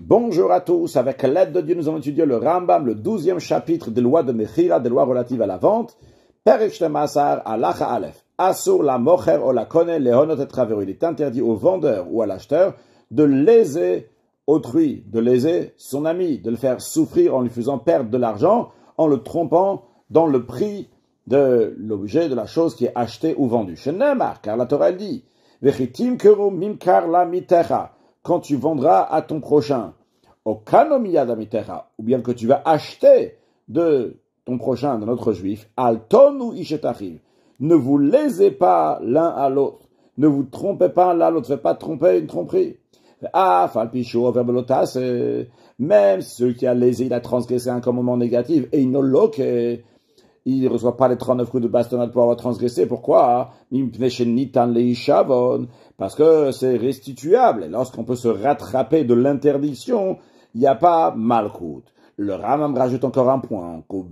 Bonjour à tous, avec l'aide de Dieu, nous allons étudier le Rambam, le 12e chapitre des lois de Mechira, des lois relatives à la vente. Perek 12, Halacha Aleph. Asur la mocher o la kone lehonot et traveru. Il est interdit au vendeur ou à l'acheteur de léser autrui, de léser son ami, de le faire souffrir en lui faisant perdre de l'argent, en le trompant dans le prix de l'objet, de la chose qui est achetée ou vendue. Shenemar, car la Torah elle dit, Vechitim keru mimkar la mitecha. Quand tu vendras à ton prochain, au kanomiyad amitecha, ou bien que tu vas acheter de ton prochain, de notre juif, al tonu ishetachiv, ne vous lésez pas l'un à l'autre, ne vous trompez pas l'un à l'autre, ne faites pas tromper une tromperie. Même celui qui a lésé, il a transgressé un commandement négatif, et il ne reçoit pas les 39 coups de bastonnade pour avoir transgressé. Pourquoi? Parce que c'est restituable. Et lorsqu'on peut se rattraper de l'interdiction, il n'y a pas malkout. Le Rambam rajoute encore un point. Que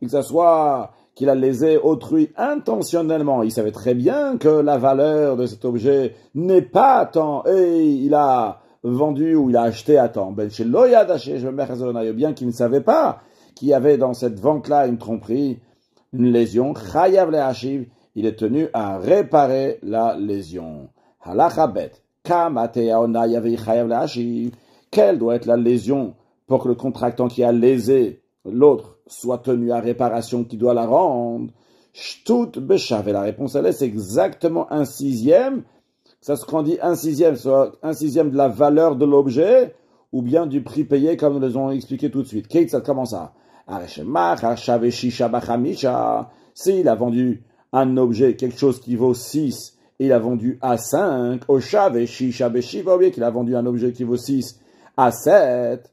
ce soit qu'il a lésé autrui intentionnellement. Il savait très bien que la valeur de cet objet n'est pas à temps. Et il a vendu ou il a acheté à temps. Bien qu'il ne savait pas qu'il y avait dans cette vente-là une tromperie, une lésion. Chayav le hashiv. Il est tenu à réparer la lésion. Halacha bet. Quelle doit être la lésion pour que le contractant qui a lésé l'autre soit tenu à réparation, qui doit la rendre? Shtut beshav. Et la réponse, elle est, c'est exactement un sixième. Ça se dit un sixième, soit un sixième de la valeur de l'objet, ou bien du prix payé, comme nous les avons expliqué tout de suite. Kate, ça commence à. S'il a vendu un objet, quelque chose qui vaut 6, et il a vendu à 5, au shave shisha beshiva, ou bien qu'il a vendu un objet qui vaut 6 à 7.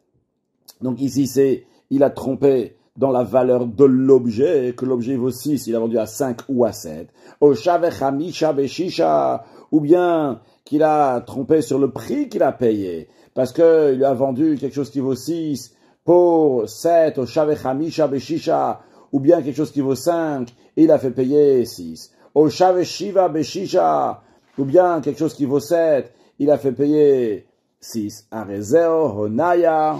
Donc ici, il a trompé dans la valeur de l'objet, que l'objet vaut 6, il a vendu à 5 ou à 7. Au shave chamisha beshisha, ou bien qu'il a trompé sur le prix qu'il a payé, parce que il a vendu quelque chose qui vaut 6 pour 7, au shave chamisha beshisha, ou bien quelque chose qui vaut 5, et il a fait payer 6. Au shave shiva beshisha, ou bien quelque chose qui vaut 7, il a fait payer 6. Arezeo honaya,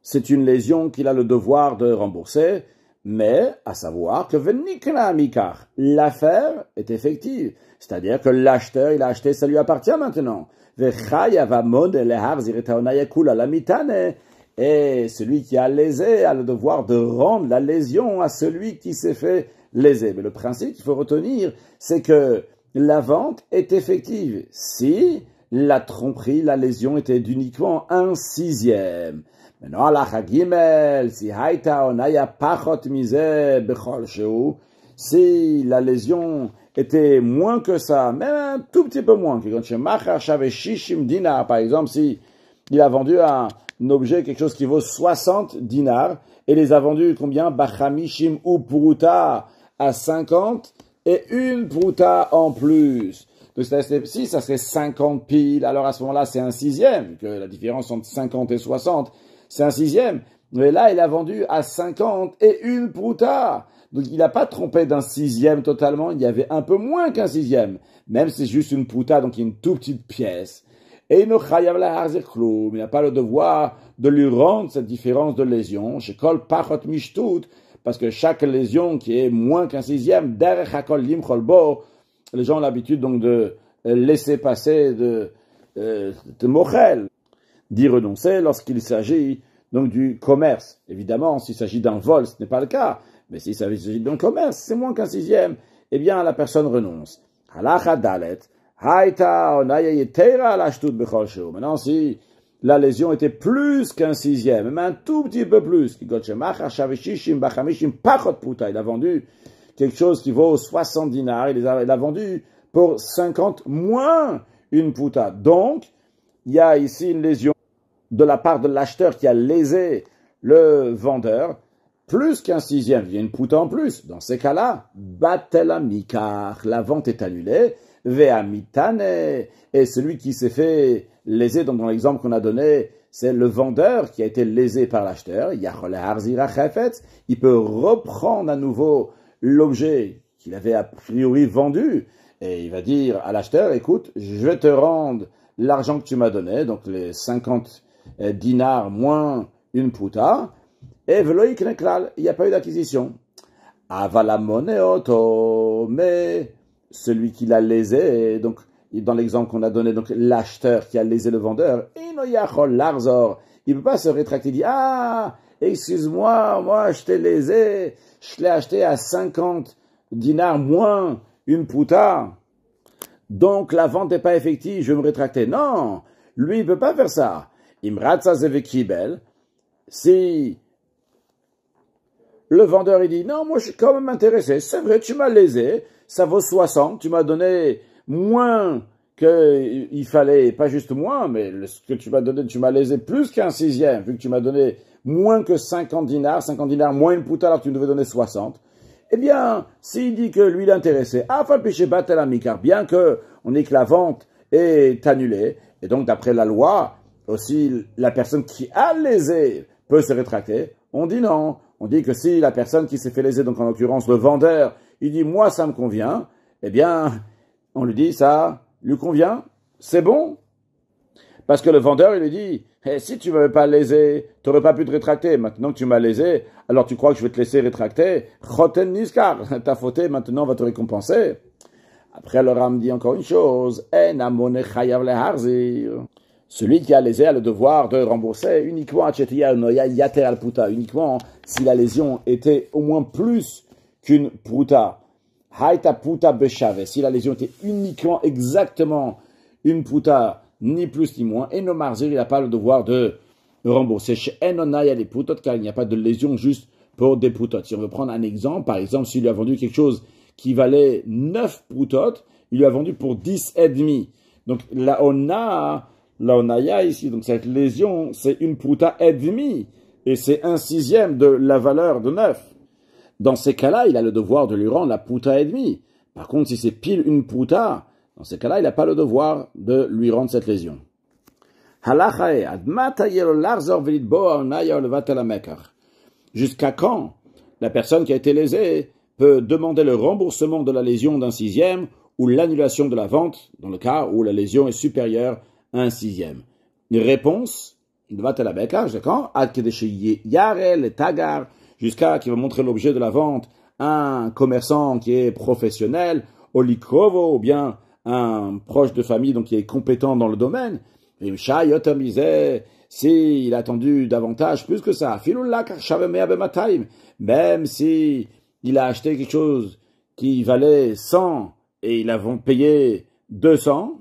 c'est une lésion qu'il a le devoir de rembourser, mais à savoir que venikna amikar, l'affaire est effective. C'est-à-dire que l'acheteur, il a acheté, ça lui appartient maintenant. Et celui qui a lésé a le devoir de rendre la lésion à celui qui s'est fait léser. Mais le principe qu'il faut retenir, c'est que la vente est effective si la tromperie, la lésion était d'uniquement un sixième. Maintenant, halacha gimel, si haïta onaya pachot miseh bechol sheu, si la lésion était moins que ça, même un tout petit peu moins, par exemple, si il a vendu un objet, quelque chose qui vaut 60 dinars, et les a vendus combien? Bachamishim ou puruta à 50, et une puruta en plus. Donc si ça serait 50 piles, alors à ce moment-là, c'est un sixième, que la différence entre 50 et 60, c'est un sixième. Mais là, il a vendu à 50 et une puruta. Donc il n'a pas trompé d'un sixième totalement, il y avait un peu moins qu'un sixième. Même si c'est juste une puruta, donc une toute petite pièce. Et il n'a pas le devoir de lui rendre cette différence de lésion. Chez Kol Pachot Mishtut, parce que chaque lésion qui est moins qu'un sixième, derech hakol limchol bo, les gens ont l'habitude donc de laisser passer, de mochel, d'y renoncer lorsqu'il s'agit donc du commerce. Évidemment, s'il s'agit d'un vol, ce n'est pas le cas. Mais s'il s'agit d'un commerce, c'est moins qu'un sixième, eh bien la personne renonce. Halacha dalet. Maintenant, si la lésion était plus qu'un sixième, même un tout petit peu plus, il a vendu quelque chose qui vaut 60 dinars, il a vendu pour 50 moins une puta. Donc, il y a ici une lésion de la part de l'acheteur qui a lésé le vendeur, plus qu'un sixième, il y a une puta en plus. Dans ces cas-là, batela mikar, la vente est annulée. Ve'amitane, et celui qui s'est fait léser, donc dans l'exemple qu'on a donné, c'est le vendeur qui a été lésé par l'acheteur. Il peut reprendre à nouveau l'objet qu'il avait a priori vendu, Et il va dire à l'acheteur, écoute, je vais te rendre l'argent que tu m'as donné, donc les 50 dinars moins une pruta, et veloïk neklal, il n'y a pas eu d'acquisition. Avalamoneoto, mais celui qui l'a lésé, donc dans l'exemple qu'on a donné, donc l'acheteur qui a lésé le vendeur, inoyachol larzor, il ne peut pas se rétracter, il dit, ah, excuse-moi, moi je t'ai lésé, je l'ai acheté à 50 dinars moins une pruta, donc la vente n'est pas effective, je vais me rétracter. Non, lui il ne peut pas faire ça. Imratza zevekibel, si le vendeur il dit, non, moi je suis quand même intéressé, c'est vrai, tu m'as lésé, ça vaut 60, tu m'as donné moins qu'il fallait, pas juste moins, mais ce que tu m'as donné, tu m'as lésé plus qu'un sixième, vu que tu m'as donné moins que 50 dinars moins une pruta alors que tu devais donner 60. Eh bien, s'il dit que lui il est intéressé, car bien que on ait que la vente est annulée, et donc d'après la loi, aussi la personne qui a lésé peut se rétracter, on dit non. On dit que si la personne qui s'est fait léser, donc en l'occurrence le vendeur, il dit moi ça me convient, eh bien, on lui dit ça lui convient, c'est bon. Parce que le vendeur, il lui dit, hey, si tu ne m'avais pas lésé, tu n'aurais pas pu te rétracter. Maintenant que tu m'as lésé, alors tu crois que je vais te laisser rétracter? Choten niskar, ta faute maintenant on va te récompenser. Après, le Ram dit encore une chose, celui qui a lésé a le devoir de rembourser uniquement uniquement si la lésion était au moins plus qu'une pruta. Haïta pruta beshave, si la lésion était uniquement exactement une pruta, ni plus ni moins, et no marzir, il n'a pas le devoir de rembourser. Chez Enona, il y a des prutot, car il n'y a pas de lésion juste pour des prutot. Si on veut prendre un exemple, par exemple, s'il lui a vendu quelque chose qui valait 9 prutot, il lui a vendu pour 10 et demi. Donc, la onaya ici, donc cette lésion, c'est une pruta et demi, et c'est un sixième de la valeur de 9. Dans ces cas-là, il a le devoir de lui rendre la pruta et demi. Par contre, si c'est pile une pruta, dans ces cas-là, il n'a pas le devoir de lui rendre cette lésion. Jusqu'à quand la personne qui a été lésée peut demander le remboursement de la lésion d'un sixième ou l'annulation de la vente dans le cas où la lésion est supérieure à un sixième? Une réponse, jusqu'à qu'il va montrer l'objet de la vente à un commerçant qui est professionnel, ou bien un proche de famille donc qui est compétent dans le domaine. S'il a attendu davantage, plus que ça, même si il a acheté quelque chose qui valait 100 et il a payé 200,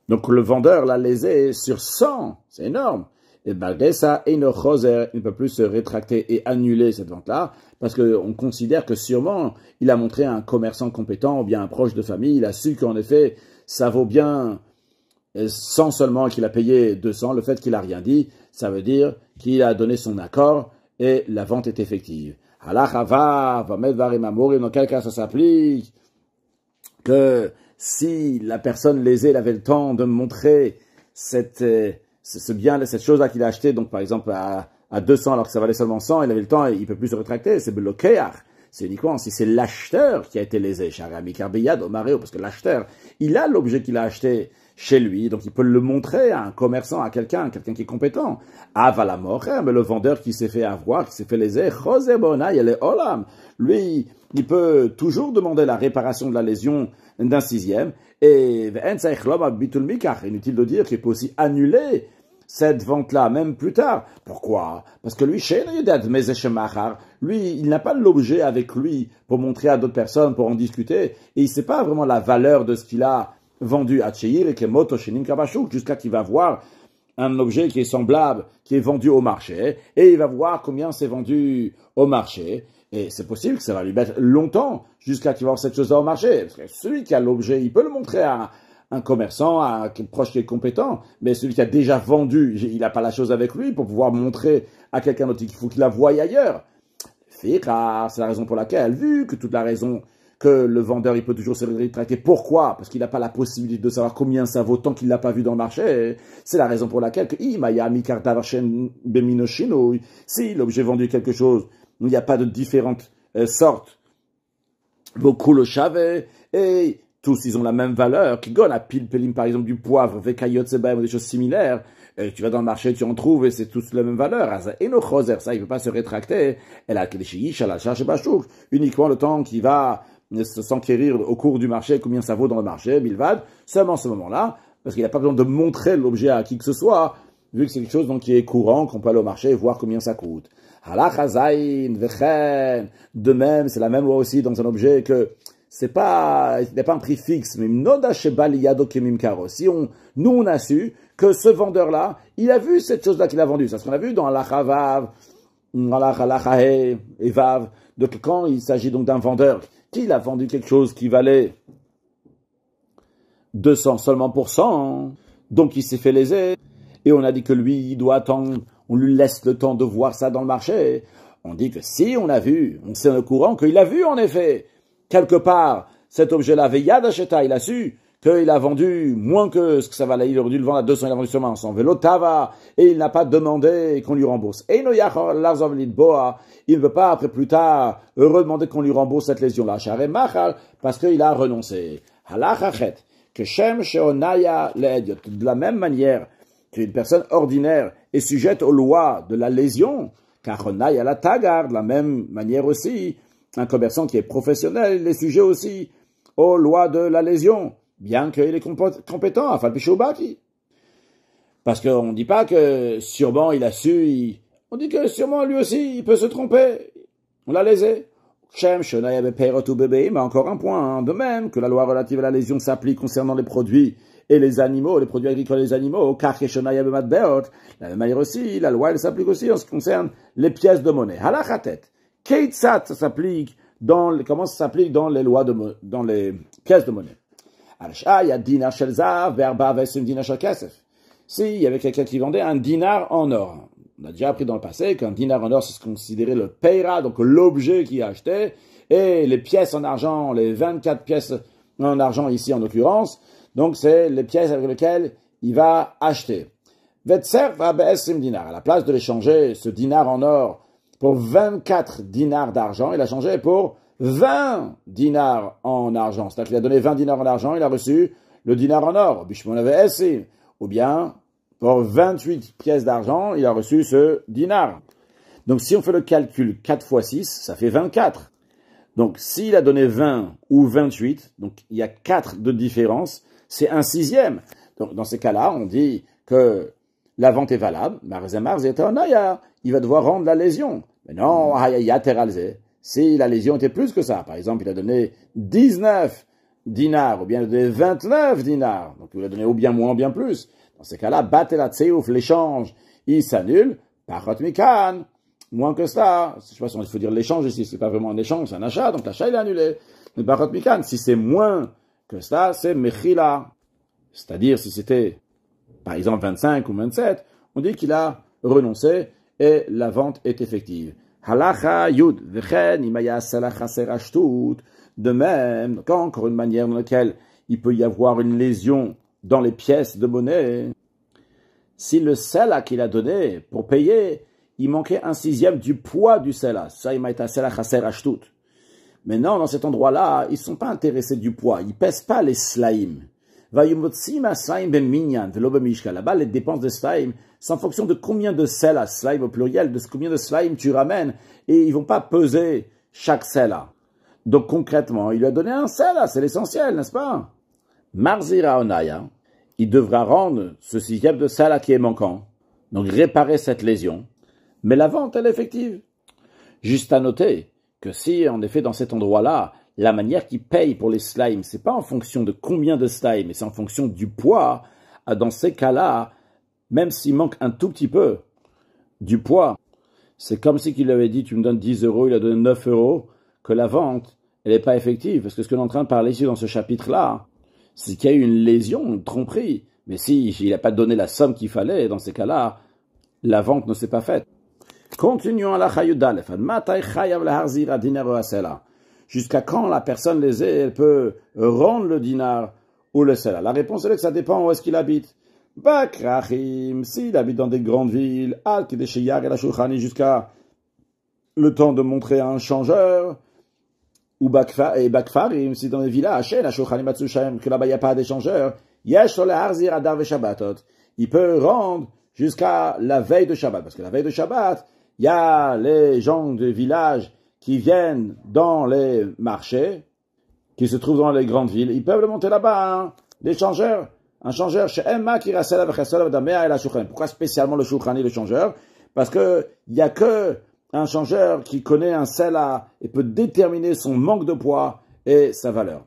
donc le vendeur l'a lésé sur 100, c'est énorme. Et malgré ça, il ne peut plus se rétracter et annuler cette vente-là, parce qu'on considère que sûrement, il a montré un commerçant compétent ou bien un proche de famille, il a su qu'en effet, ça vaut bien, sans seulement qu'il a payé 200, le fait qu'il n'a rien dit, ça veut dire qu'il a donné son accord et la vente est effective. Dans quel cas ça s'applique? Que si la personne lésée elle avait le temps de montrer cette chose-là qu'il a acheté, donc par exemple à 200 alors que ça valait seulement 100, il avait le temps et il ne peut plus se rétracter, c'est bloqué. C'est uniquement si c'est l'acheteur qui a été lésé, parce que l'acheteur, il a l'objet qu'il a acheté chez lui, donc il peut le montrer à un commerçant, à quelqu'un qui est compétent. Mais le vendeur qui s'est fait avoir, qui s'est fait léser, lui, il peut toujours demander la réparation de la lésion d'un sixième, et inutile de dire qu'il peut aussi annuler cette vente-là, même plus tard. Pourquoi? Parce que lui, il n'a pas l'objet avec lui pour montrer à d'autres personnes, pour en discuter, et il ne sait pas vraiment la valeur de ce qu'il a vendu à Tcheir et Kemoto Shenim Kabashuk, jusqu'à qu'il va voir un objet qui est semblable, qui est vendu au marché, et il va voir combien c'est vendu au marché. Et c'est possible que ça va lui mettre longtemps jusqu'à qu'il va voir cette chose-là au marché. Parce que celui qui a l'objet, il peut le montrer à un commerçant, à un proche qui est compétent, mais celui qui a déjà vendu, il n'a pas la chose avec lui pour pouvoir montrer à quelqu'un d'autre. Il faut qu'il la voie ailleurs. C'est la raison pour laquelle, vu que toute la raison que le vendeur, il peut toujours se rétracter. Pourquoi? Parce qu'il n'a pas la possibilité de savoir combien ça vaut tant qu'il ne l'a pas vu dans le marché. C'est la raison pour laquelle si l'objet vendu quelque chose, il n'y a pas de différentes sortes. Beaucoup le savaient, et tous ils ont la même valeur, qui gonne à pile pelim par exemple du poivre, vekayot sebaim ou des choses similaires, et tu vas dans le marché, tu en trouves et c'est tous la même valeur. Et no choser, ça il peut pas se rétracter. Elle a uniquement le temps qui va s'enquérir au cours du marché, combien ça vaut dans le marché, bilvad, seulement ce moment-là, parce qu'il n'a pas besoin de montrer l'objet à qui que ce soit, vu que c'est quelque chose donc, qui est courant, qu'on peut aller au marché et voir combien ça coûte. De même, c'est la même loi aussi dans un objet que il n'y a pas un prix fixe, mais si nous on a su que ce vendeur-là, il a vu cette chose-là qu'il a vendue. C'est ce qu'on a vu dans l'achavav, et vav, donc quand il s'agit donc d'un vendeur qui a vendu quelque chose qui valait 200 seulement pour 100, donc il s'est fait léser, et on a dit que lui, il doit attendre, on lui laisse le temps de voir ça dans le marché. On dit que si on a vu, on sait au courant qu'il a vu en effet, quelque part, cet objet-là, Veyad Hacheta, il a su qu'il a vendu moins que ce que ça valait, il aurait dû le vendre à 200, il a vendu seulement 100. Vélo Tava, et il n'a pas demandé qu'on lui rembourse. Et il ne veut pas, après plus tard, redemander qu'on lui rembourse cette lésion-là. Parce qu'il a renoncé. Halachachet, que Shem Sheonaya Le'ediot, de la même manière qu'une personne ordinaire est sujette aux lois de la lésion, car Onaya la Tagar, de la même manière aussi, un commerçant qui est professionnel, il est sujet aussi aux lois de la lésion, bien qu'il est compétent, à Falpichobaki. Parce qu'on ne dit pas que sûrement il a su, on dit que sûrement lui aussi, il peut se tromper. On l'a lésé. Mais encore un point, de même que la loi relative à la lésion s'applique concernant les produits et les animaux, les produits agricoles et les animaux, de la même manière aussi, la loi elle s'applique aussi en ce qui concerne les pièces de monnaie. Halachatet. Keitsat, ça s'applique comment ça s'applique dans les lois dans les pièces de monnaie. Si, il y avait quelqu'un qui vendait un dinar en or. On a déjà appris dans le passé qu'un dinar en or, c'est considéré le peira, donc l'objet qui a acheté, et les pièces en argent, les 24 pièces en argent ici en l'occurrence, donc c'est les pièces avec lesquelles il va acheter. Vetser va be'esrim dinar. À la place de l'échanger, ce dinar en or, pour 24 dinars d'argent, il a changé pour 20 dinars en argent. C'est-à-dire qu'il a donné 20 dinars en argent, il a reçu le dinar en or. Ou bien, pour 28 pièces d'argent, il a reçu ce dinar. Donc, si on fait le calcul 4 fois 6, ça fait 24. Donc, s'il a donné 20 ou 28, donc il y a 4 de différence, c'est un sixième. Donc, dans ces cas-là, on dit que la vente est valable, il va devoir rendre la lésion. Mais non, si la lésion était plus que ça, par exemple, il a donné 19 dinars, ou bien il a donné 29 dinars, donc il a donné ou bien moins, ou bien plus. Dans ces cas-là, batela tseouf, l'échange, il s'annule, parot mikan, moins que ça. Je sais pas si il faut dire l'échange ici, c'est pas vraiment un échange, c'est un achat, donc l'achat il est annulé. Mais parot mikan, si c'est moins que ça, c'est mechila. C'est-à-dire, si c'était, par exemple, 25 ou 27, on dit qu'il a renoncé et la vente est effective. Halacha yud v'chen imaya salacha serashtut. De même, quand encore une manière dans laquelle il peut y avoir une lésion dans les pièces de monnaie, si le sela qu'il a donné pour payer, il manquait un sixième du poids du sela. Ça, il m'a été salacha serashtut. Mais non, dans cet endroit-là, ils ne sont pas intéressés du poids. Ils ne pèsent pas les slaim. Là-bas, les dépenses de slime, c'est en fonction de combien de sel à slime au pluriel, de combien de slime tu ramènes, et ils vont pas peser chaque sel. Donc concrètement, il lui a donné un sel, c'est l'essentiel, n'est-ce pas? Marzira Onaya, il devra rendre ce sixième de sel qui est manquant, donc réparer cette lésion, mais la vente, elle est effective. Juste à noter que si, en effet, dans cet endroit-là, la manière qu'il paye pour les slimes, c'est pas en fonction de combien de slimes, mais c'est en fonction du poids. Dans ces cas-là, même s'il manque un tout petit peu du poids, c'est comme si qu'il avait dit, tu me donnes 10 euros, il a donné 9 euros, que la vente, elle n'est pas effective. Parce que ce que l'on est en train de parler ici dans ce chapitre-là, c'est qu'il y a eu une lésion, une tromperie. Mais si il n'a pas donné la somme qu'il fallait, dans ces cas-là, la vente ne s'est pas faite. Continuons à la chayudalef. Matai chayav laharzira dinar asela. Jusqu'à quand la personne lésée, elle peut rendre le dinar ou le sel? La réponse est que ça dépend où est-ce qu'il habite. Bakrachim, s'il habite dans des grandes villes, al kedeshiyar et la shulchani, jusqu'à le temps de montrer à un changeur, ou Bakfarim, si dans les villages, que là-bas il n'y a pas d'échangeurs, Yesh Harzir Adar Shabbatot, il peut rendre jusqu'à la veille de Shabbat, parce que la veille de Shabbat, il y a les gens de village qui viennent dans les marchés, qui se trouvent dans les grandes villes, ils peuvent le monter là-bas, hein, l'échangeur, un changeur chez Emma qui rasela v'chasela v'damea et la shulchan. Pourquoi spécialement le shulchan et le changeur? Parce que il y a que un changeur qui connaît un sela et peut déterminer son manque de poids et sa valeur.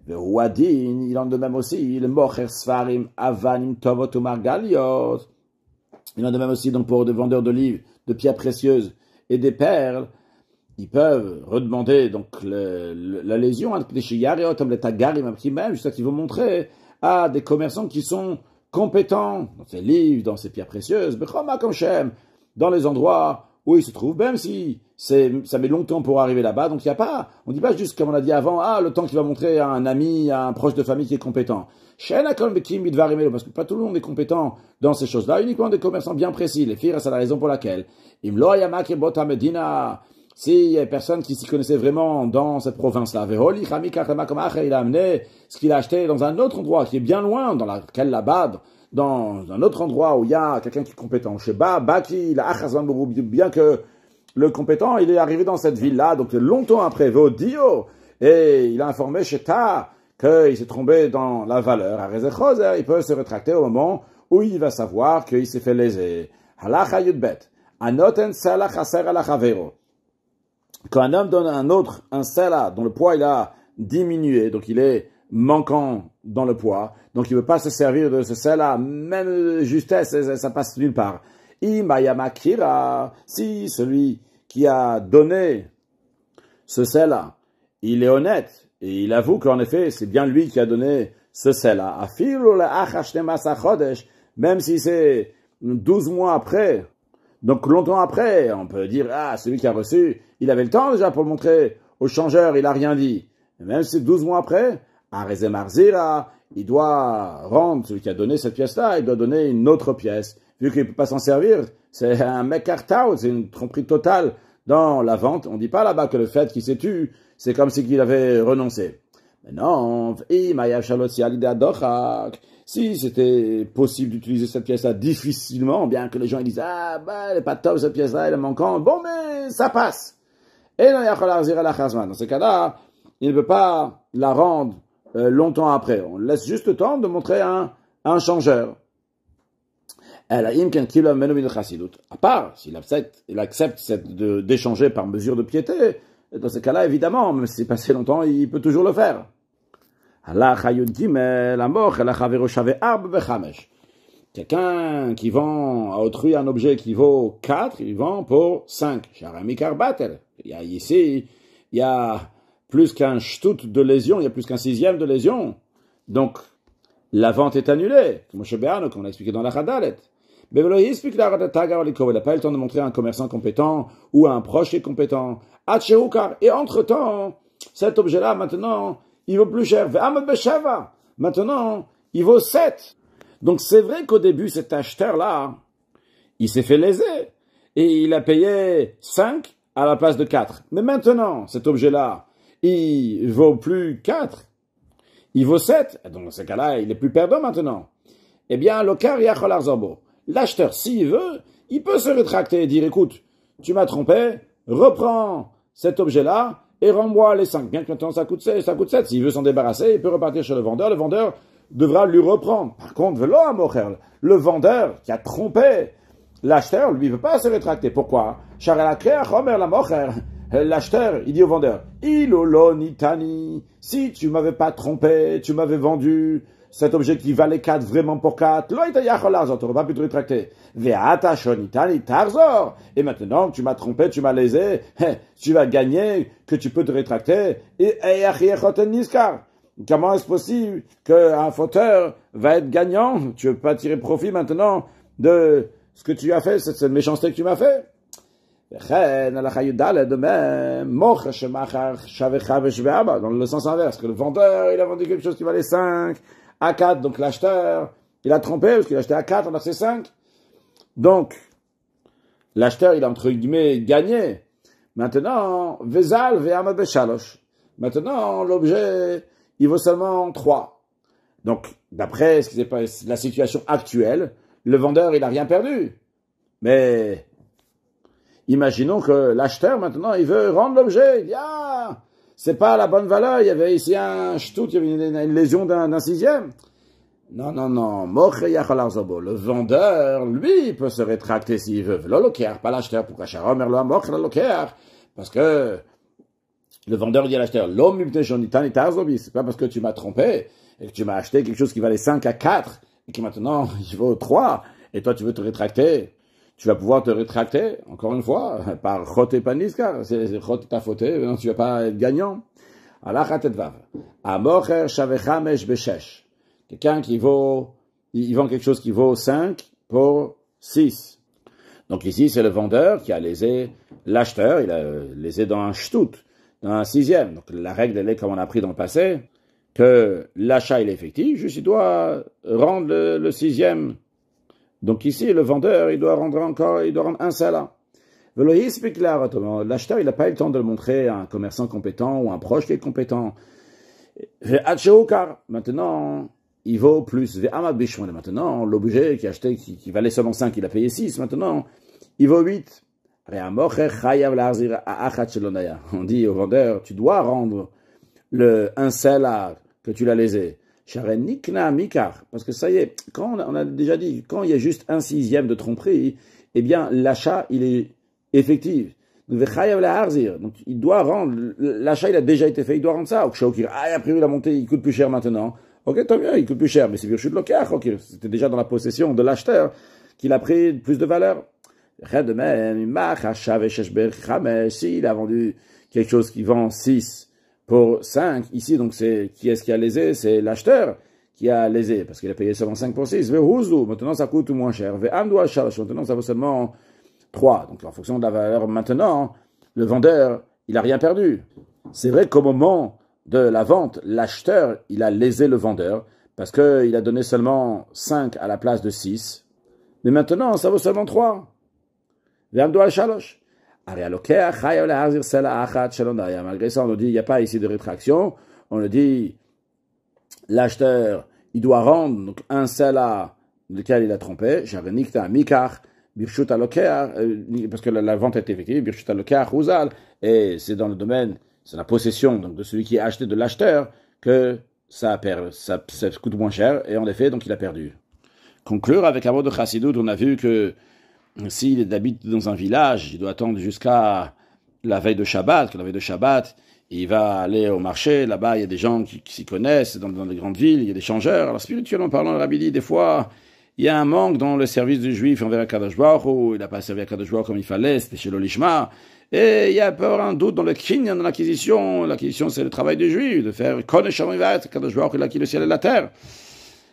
Le Wadin, il en de même aussi, le mocher sfarim avanim tovot umargaliot. Il en de même aussi donc pour des vendeurs d'olives, de pierres précieuses et des perles. Ils peuvent redemander donc la lésion, les tagarim, un petit même, jusqu'à qu'ils vont montrer à des commerçants qui sont compétents dans ces livres, dans ces pierres précieuses, dans les endroits où ils se trouvent, même si ça met longtemps pour arriver là-bas. Donc il n'y a pas, on ne dit pas juste comme on a dit avant, le temps qu'il va montrer à un ami, à un proche de famille qui est compétent. Parce que pas tout le monde est compétent dans ces choses-là, uniquement des commerçants bien précis. Les filles, c'est la raison pour laquelle. S'il y a personne qui s'y connaissait vraiment dans cette province-là, il a amené ce qu'il a acheté dans un autre endroit qui est bien loin, dans laquelle là-bas, dans un autre endroit où il y a quelqu'un qui est compétent. Chez Baki, bien que le compétent, il est arrivé dans cette ville-là, donc longtemps après, Vodio, et il a informé Sheta qu'il s'est trompé dans la valeur. Il peut se rétracter au moment où il va savoir qu'il s'est fait léser. Halacha Yudbet. Anoten salach aser alachavero. Quand un homme donne à un autre un sela dont le poids il a diminué, donc il est manquant dans le poids, donc il ne veut pas se servir de ce sela, même justesse, ça passe nulle part. Imayamakira, si celui qui a donné ce sela, il est honnête, et il avoue qu'en effet, c'est bien lui qui a donné ce sela. Même si c'est 12 mois après, donc longtemps après, on peut dire, celui qui a reçu, il avait le temps déjà pour le montrer au changeur, il a rien dit. Et même si c'est 12 mois après, il doit rendre, celui qui a donné cette pièce-là, il doit donner une autre pièce. Vu qu'il ne peut pas s'en servir, c'est un mekartaout, c'est une tromperie totale dans la vente. On ne dit pas là-bas que le fait qu'il s'est tu, c'est comme si qu'il avait renoncé. Mais non, si c'était possible d'utiliser cette pièce-là difficilement, bien que les gens ils disent, elle n'est pas top cette pièce-là, elle est manquante, bon, mais ça passe. Et dans ce cas-là, il ne peut pas la rendre longtemps après. On laisse juste le temps de montrer un changeur. À part, s'il accepte d'échanger par mesure de piété, dans ce cas-là, évidemment, même si c'est passé longtemps, il peut toujours le faire. Quelqu'un qui vend à autrui un objet qui vaut 4, il vend pour 5. Ici, il y a plus qu'un shtut de lésion, il y a plus qu'un sixième de lésion. Donc, la vente est annulée, comme on a expliqué dans la Chadalet. Mais il n'a pas eu le temps de montrer à un commerçant compétent ou à un proche qui est compétent. Et entre-temps, cet objet-là, maintenant, il vaut plus cher. Maintenant, il vaut 7. Donc c'est vrai qu'au début, cet acheteur-là, il s'est fait léser. Et il a payé 5 à la place de 4. Mais maintenant, cet objet-là, il vaut plus 4. Il vaut 7. Donc dans ce cas-là, il est plus perdant maintenant. Eh bien, l'acheteur, s'il veut, il peut se rétracter et dire, écoute, tu m'as trompé, reprends cet objet-là et rends-moi les 5. Bien que maintenant ça coûte 7. S'il veut s'en débarrasser, il peut repartir chez le vendeur. Le vendeur devra lui reprendre. Par contre, le vendeur qui a trompé l'acheteur, lui, ne veut pas se rétracter. Pourquoi? L'acheteur, il dit au vendeur, si tu m'avais pas trompé, tu m'avais vendu cet objet qui valait 4 vraiment pour 4, tu n'aurais pas pu te rétracter. Et maintenant que tu m'as trompé, tu m'as lésé, tu vas gagner, que tu peux te rétracter. Comment est-ce possible qu'un fauteur va être gagnant? Tu ne veux pas tirer profit maintenant de ce que tu as fait, cette méchanceté que tu m'as fait? De même, dans le sens inverse, que le vendeur, il a vendu quelque chose qui valait 5 à 4, donc l'acheteur, il a trompé parce qu'il a acheté à 4, alors c'est 5. Donc, l'acheteur, il a entre guillemets gagné. Maintenant, Vezal ve'amad beshalosh. Maintenant, l'objet, il vaut seulement 3. Donc, d'après ce qui s'est passé, la situation actuelle, le vendeur, il n'a rien perdu. Mais, imaginons que l'acheteur, maintenant, il veut rendre l'objet. Il dit, ah, c'est pas la bonne valeur, il y avait ici un shtout, il y avait une lésion d'un sixième. Non. Le vendeur, lui, peut se rétracter s'il veut. Pas l'acheteur. Pourquoi? Parce que le vendeur dit à l'acheteur, c'est pas parce que tu m'as trompé et que tu m'as acheté quelque chose qui valait 5 à 4 et qui maintenant, il vaut 3 et toi, tu veux te rétracter. Tu vas pouvoir te rétracter, encore une fois, par chot et paniska. C'est chot ta faute, non, tu vas pas être gagnant. Quelqu'un qui il vend quelque chose qui vaut 5 pour 6. Donc ici, c'est le vendeur qui a lésé l'acheteur, il a lésé dans un shtout, dans un sixième. Donc la règle, elle est, comme on a appris dans le passé, que l'achat, il est effectif, juste il doit rendre le sixième. Donc ici, le vendeur, il doit rendre un seul. L'acheteur, il n'a pas eu le temps de le montrer à un commerçant compétent ou un proche qui est compétent. Maintenant, il vaut plus. Maintenant, l'objet qui a acheté, qui valait seulement 5, il a payé 6. Maintenant, il vaut 8. On dit au vendeur, tu dois rendre un seul que tu l'as lésé. Parce que ça y est, quand on a déjà dit, quand il y a juste un sixième de tromperie, eh bien, l'achat, il est effectif. Donc, il doit rendre, l'achat, il a déjà été fait, il doit rendre ça. A priori, la montée, il coûte plus cher maintenant. Ok, tant mieux, il coûte plus cher, mais c'est Birchut Lokach, ok, c'était déjà dans la possession de l'acheteur qu'il a pris plus de valeur. De même, s'il a vendu quelque chose qui vend 6 pour 5, ici, donc qui est-ce qui a lésé? C'est l'acheteur qui a lésé, parce qu'il a payé seulement 5 pour 6. Maintenant ça coûte moins cher. Maintenant ça vaut seulement 3. Donc en fonction de la valeur maintenant, le vendeur, il n'a rien perdu. C'est vrai qu'au moment de la vente, l'acheteur, il a lésé le vendeur, parce qu'il a donné seulement 5 à la place de 6. Mais maintenant, ça vaut seulement 3. Malgré ça, on nous dit, il n'y a pas ici de rétraction. On nous dit, l'acheteur, il doit rendre donc, un seul lequel il a trompé. Parce que la vente est effective. Et c'est dans le domaine, c'est la possession donc, de celui qui a acheté de l'acheteur que ça coûte moins cher. Et en effet, donc il a perdu. Conclure avec un mot de Chassidut, on a vu que s'il habite dans un village, il doit attendre jusqu'à la veille de Shabbat, que la veille de Shabbat, il va aller au marché, là-bas il y a des gens qui s'y connaissent, dans les grandes villes, il y a des changeurs. Alors spirituellement parlant, le Rabbi dit, des fois, il y a un manque dans le service du juif envers Kadosh Baruch Hu, il n'a pas servi à Kadosh Baruch Hu comme il fallait, c'était chez l'Olishma, et il y a peur, un doute dans le kinyan, dans l'acquisition. L'acquisition, c'est le travail du juif, de faire Kodesh Amivat, Kadosh Baruch Hu, il a acquis le ciel et la terre.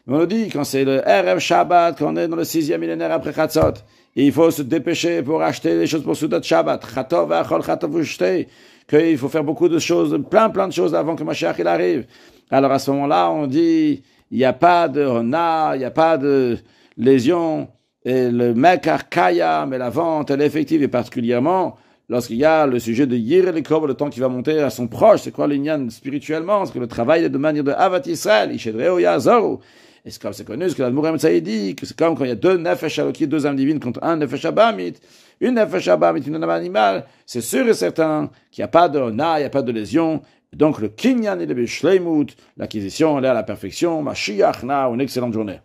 On le dit, quand c'est le Erev Shabbat, quand on est dans le 6e millénaire après Chatzot, il faut se dépêcher pour acheter des choses pour Soudat Shabbat. Chatov achol chatov ushtei. Qu'il faut faire beaucoup de choses, plein de choses avant que Mashiach il arrive. Alors à ce moment-là, on dit, il n'y a pas de hona, il n'y a pas de lésion. Et le mekar kaya, mais la vente, elle est effective. Et particulièrement, lorsqu'il y a le sujet de Yir Lekov, le temps qui va monter à son proche. C'est quoi l'ignan spirituellement? Parce que le travail est de manière de Avat Yisrael. Ishedreo Yazoru. Et c'est comme c'est connu, ce que l'Admour Hametzaï dit, que c'est comme quand il y a deux nefesh alokit, deux âmes divines contre un nefesh abamit, une nefesh abamit, une âme animale, c'est sûr et certain qu'il n'y a pas de hona, il n'y a pas de lésion. Donc le kinyan et le bishleimut, l'acquisition, elle est à la perfection. Mashiach na, une excellente journée.